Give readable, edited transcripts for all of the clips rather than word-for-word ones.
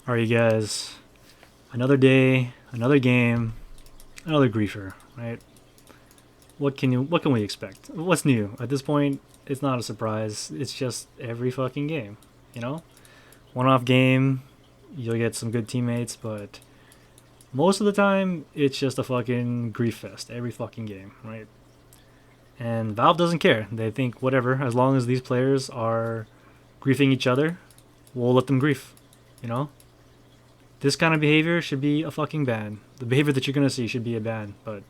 Alright, you guys. Another day, another game, another griefer, right? What can we expect? What's new? At this point, it's not a surprise. It's just every fucking game, you know? One-off game, you'll get some good teammates, but most of the time, it's just a fucking grief fest every fucking game, right? And Valve doesn't care. They think whatever, as long as these players are griefing each other, we'll let them grief, you know? This kind of behavior should be a fucking ban. The behavior that you're gonna see should be a ban, but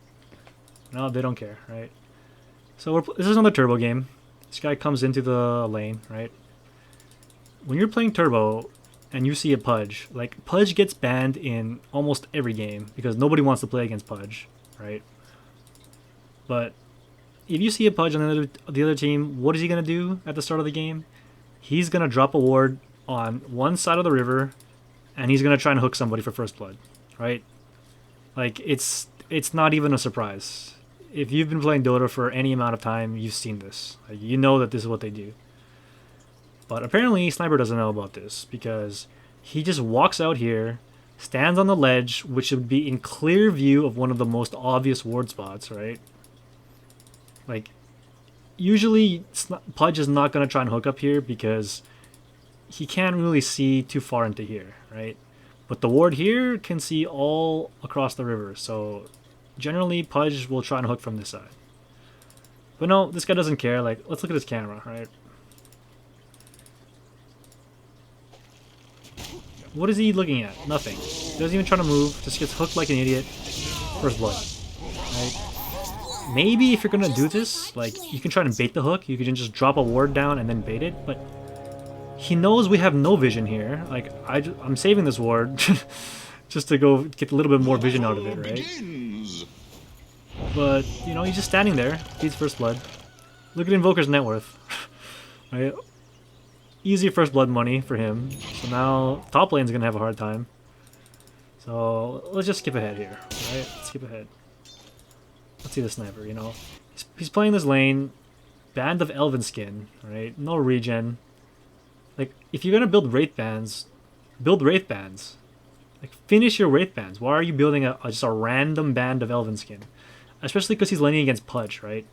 no, they don't care, right? So this is another turbo game. This guy comes into the lane, right? When you're playing turbo and you see a Pudge, like Pudge gets banned in almost every game because nobody wants to play against Pudge, right? But if you see a Pudge on the other team, what is he gonna do at the start of the game? He's gonna drop a ward on one side of the river, and he's gonna try and hook somebody for first blood, right? Like it's not even a surprise. If you've been playing Dota for any amount of time, you've seen this. Like, you know that this is what they do. But apparently, Sniper doesn't know about this because he just walks out here, stands on the ledge, which would be in clear view of one of the most obvious ward spots, right? Like, usually Pudge is not gonna try and hook up here because he can't really see too far into here, right? But the ward here can see all across the river, so generally Pudge will try and hook from this side. But no, this guy doesn't care. Like, let's look at his camera, right? What is he looking at? Nothing. Doesn't even try to move, just gets hooked like an idiot. First blood, right? Maybe if you're gonna do this, like, you can try and bait the hook. You can just drop a ward down and then bait it, but he knows we have no vision here. Like, I'm saving this ward just to go get a little bit more vision out of it, right? But, you know, he's just standing there. He's first blood. Look at Invoker's net worth. Right? Easy first blood money for him. So now top lane's gonna have a hard time. So let's just skip ahead here, right? Skip ahead. Let's see the sniper, you know. He's playing this lane. Band of Elven Skin, right? No regen. Like, if you're gonna build Wraith Bands, build Wraith Bands. Like, finish your Wraith Bands. Why are you building just a random band of Elven Skin? Especially because he's laning against Pudge, right?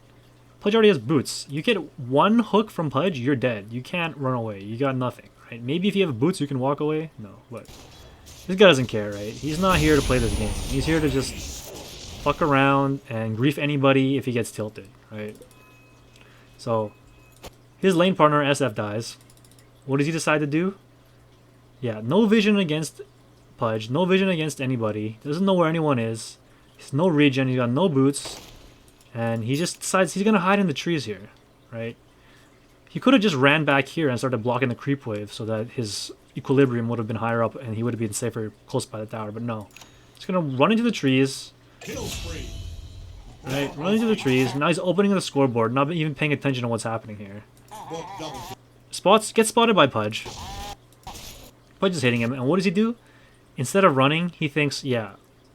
Pudge already has boots. You get one hook from Pudge, you're dead. You can't run away. You got nothing, right? Maybe if you have boots, you can walk away. No, but this guy doesn't care, right? He's not here to play this game. He's here to just fuck around and grief anybody if he gets tilted, right? So, his lane partner, SF, dies. What does he decide to do? Yeah, no vision against Pudge, no vision against anybody. Doesn't know where anyone is. He's no regen, he's got no boots. And he just decides he's gonna hide in the trees here, right? He could have just ran back here and started blocking the creep wave so that his equilibrium would have been higher up and he would have been safer close by the tower, but no. He's gonna run into the trees. Right, run into the trees. Now he's opening the scoreboard, not even paying attention to what's happening here. Gets spotted by Pudge. Pudge is hitting him, and what does he do? Instead of running, he thinks, yeah,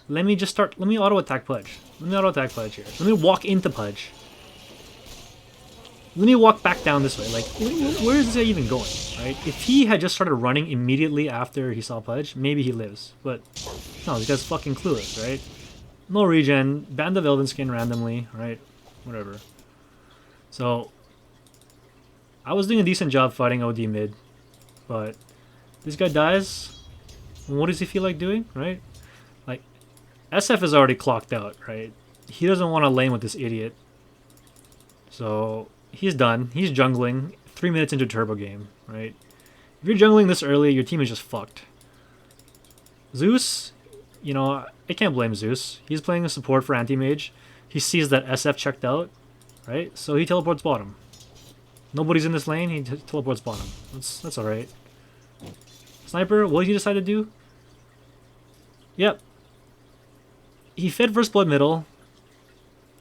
let me auto-attack Pudge. Let me auto-attack Pudge here. Let me walk into Pudge. Let me walk back down this way. Like, where is this guy even going, right? If he had just started running immediately after he saw Pudge, maybe he lives. But, no, this guy's fucking clueless, right? No regen, Band of Elven Skin randomly, right? Whatever. So, I was doing a decent job fighting OD mid, but this guy dies, and what does he feel like doing, right? Like, SF is already clocked out, right? He doesn't want to lane with this idiot. So, he's done. He's jungling 3 minutes into turbo game, right? If you're jungling this early, your team is just fucked. Zeus, you know, I can't blame Zeus. He's playing a support for anti-mage. He sees that SF checked out, right? So he teleports bottom. Nobody's in this lane, he teleports bottom. That's alright. Sniper, what did he decide to do? Yep. He fed first blood middle,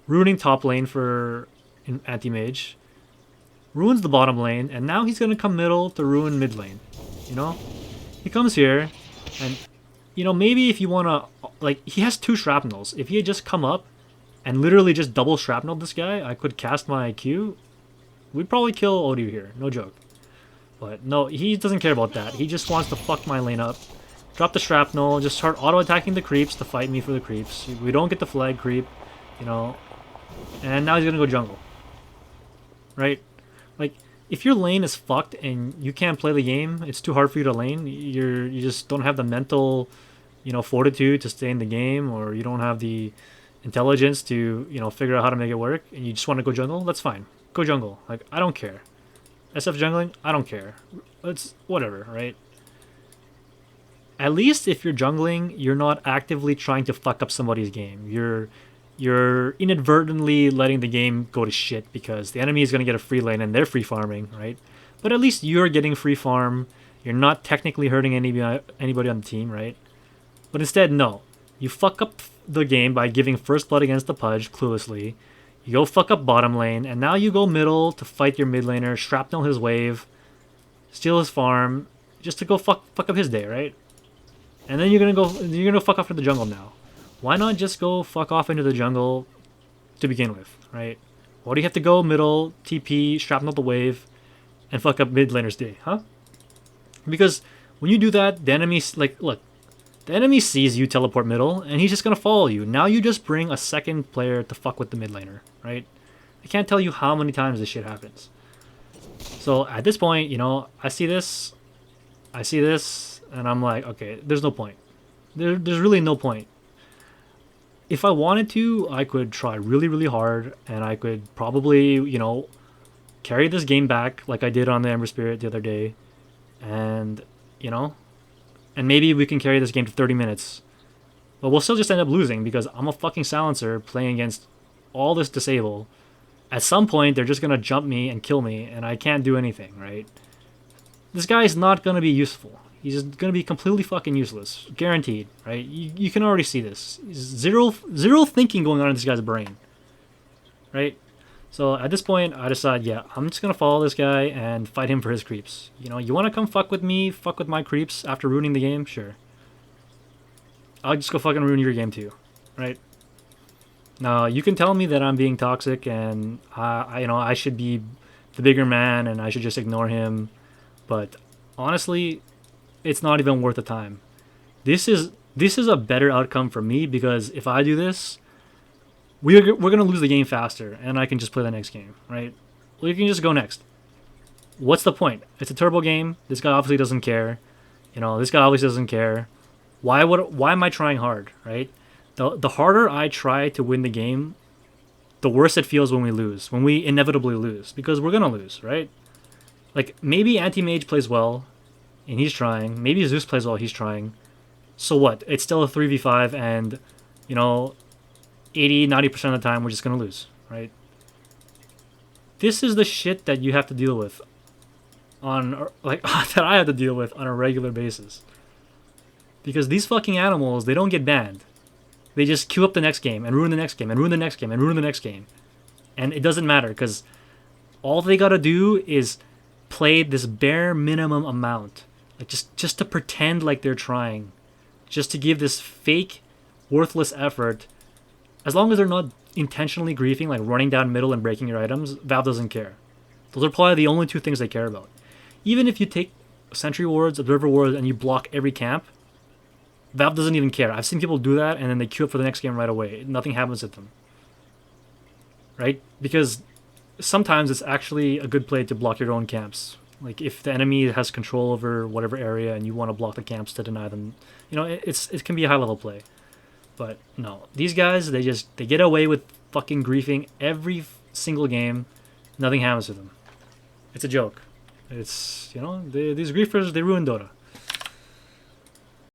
ruining top lane for an anti-mage. Ruins the bottom lane, and now he's gonna come middle to ruin mid lane. You know? He comes here, and you know, maybe if you wanna, like, he has 2 shrapnels. If he had just come up and literally just double shrapneled this guy, I could cast my Q. We'd probably kill Odie here, no joke. But no, he doesn't care about that. He just wants to fuck my lane up. drop the shrapnel, just start auto-attacking the creeps to fight me for the creeps. We don't get the flag creep, you know, and now he's gonna go jungle. Right? Like, if your lane is fucked and you can't play the game, it's too hard for you to lane, you just don't have the mental, you know, fortitude to stay in the game, or you don't have the intelligence to, you know, figure out how to make it work, and you just want to go jungle, that's fine. Go jungle. Like, I don't care. SF jungling, I don't care. It's whatever, right? At least if you're jungling, you're not actively trying to fuck up somebody's game. You're inadvertently letting the game go to shit because the enemy is going to get a free lane and they're free farming, right? But at least you're getting free farm. You're not technically hurting anybody on the team, right? But instead, no. You fuck up the game by giving first blood against the Pudge cluelessly. You go fuck up bottom lane, and now you go middle to fight your mid laner, shrapnel his wave, steal his farm, just to go fuck up his day, right? And then you're gonna fuck off into the jungle now. Why not just go fuck off into the jungle to begin with, right? Why do you have to go middle, TP, shrapnel the wave, and fuck up mid laner's day, huh? Because when you do that, the enemy's like, look, the enemy sees you teleport middle, and he's just gonna follow you. Now you just bring a second player to fuck with the mid laner, right? I can't tell you how many times this shit happens. So at this point, you know, I see this, and I'm like, okay, there's no point. There's really no point. If I wanted to, I could try really, really hard, and I could probably, you know, carry this game back like I did on the Ember Spirit the other day, and, you know, and maybe we can carry this game to 30 minutes. But we'll still just end up losing because I'm a fucking silencer playing against all this disable. At some point, they're just going to jump me and kill me, and I can't do anything, right? This guy is not going to be useful. He's just going to be completely fucking useless. Guaranteed, right? You can already see this. Zero thinking going on in this guy's brain. Right? So at this point, I decide, yeah, I'm just going to follow this guy and fight him for his creeps. You know, you want to come fuck with me, fuck with my creeps after ruining the game? Sure. I'll just go fucking ruin your game too. Right? Now, you can tell me that I'm being toxic and, you know, I should be the bigger man and I should just ignore him. But honestly, it's not even worth the time. This is a better outcome for me because if I do this, we're gonna lose the game faster, and I can just play the next game, right? Well, you can just go next. What's the point? It's a turbo game. This guy obviously doesn't care. You know, this guy obviously doesn't care. Why am I trying hard, right? The harder I try to win the game, the worse it feels when we lose. When we inevitably lose, because we're gonna lose, right? Like maybe Anti-Mage plays well, and he's trying. Maybe Zeus plays well, he's trying. So what? It's still a 3v5, and, you know, 80-90% of the time we're just gonna lose, right? This is the shit that you have to deal with on, like, that I have to deal with on a regular basis. Because these fucking animals, they don't get banned. They just queue up the next game and ruin the next game and ruin the next game and ruin the next game. And it doesn't matter because all they gotta do is play this bare minimum amount. Like just to pretend like they're trying. Just to give this fake, worthless effort. As long as they're not intentionally griefing, like running down middle and breaking your items, Valve doesn't care. Those are probably the only two things they care about. Even if you take sentry wards, observer wards, and you block every camp, Valve doesn't even care. I've seen people do that, and then they queue up for the next game right away. Nothing happens with them. Right? Because sometimes it's actually a good play to block your own camps. Like, if the enemy has control over whatever area and you want to block the camps to deny them, you know, it can be a high-level play. But no, these guys, they get away with fucking griefing every single game. Nothing happens to them. It's a joke. It's, you know, these griefers, they ruin Dota.